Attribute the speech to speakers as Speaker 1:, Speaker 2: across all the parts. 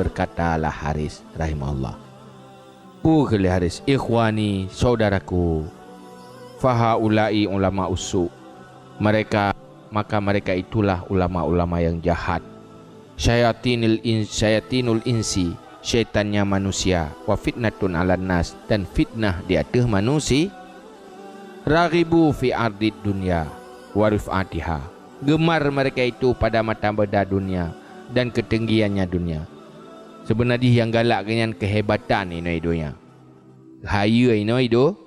Speaker 1: berkatalah Haris rahimahullah. Kali Haris, ikhwani, saudaraku, fahaulai ulama usu. Maka mereka itulah ulama-ulama yang jahat. Syayatinul insi, syaitannya manusia, wa fitnatun 'alan nas, dan fitnah di atas manusia. Raghibu fi ardid dunya wa rif'atiha. Gemar mereka itu pada mata benda dunia dan ketinggiannya dunia. Sebenarnya yang galak dengan kehebatan ini dunia. Haya ini itu.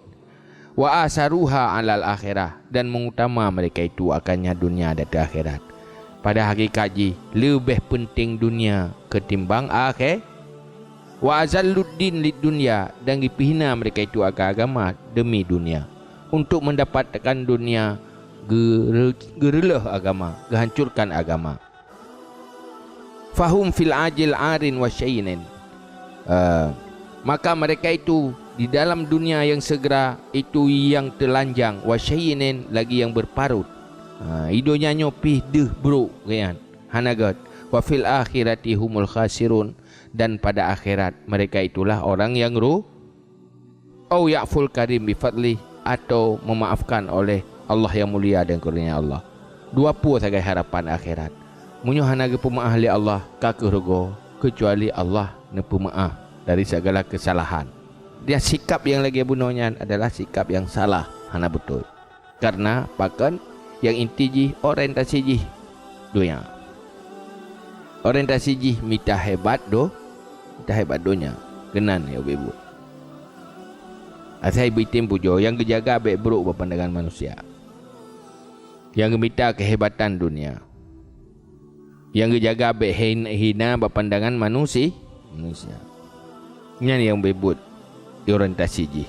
Speaker 1: Wa asaruha 'alal akhirah, dan mengutama mereka itu akannya dunia dan akhirat. Pada hakikatnya lebih penting dunia ketimbang akhir. Wa azalluddin lid dunya, dan dipihina mereka itu agama demi dunia. Untuk mendapatkan dunia, gerelah agama, gehancurkan agama. Fahum fil ajil arin wa syayinin. Maka mereka itu di dalam dunia yang segera itu yang telanjang, wa syayinin, lagi yang berparut. Hidupnya nyopih deh bro kan. Hanagat wa fil akhirati humul khasirun, dan pada akhirat mereka itulah orang yang au ya'ful karim bi fadli, atau memaafkan oleh Allah yang mulia dan kurnia Allah. Dua pua sagai harapan akhirat. Munyo hanaga pemaaf li Allah kakerogo, kecuali Allah ne pemaaf dari segala kesalahan. Dia sikap yang lagi bunonya adalah sikap yang salah, hana betul. Karena pakan yang inti ji orientasi ji dunia. Orientasi ji mita hebat donya. Kenan ya ibu. Asai bitim pujo yang kejaga baik buruk berpandangan manusia. Yang minta kehebatan dunia. Yang kejaga baik hina berpandangan manusia. Ini yang bebut orientasi ji.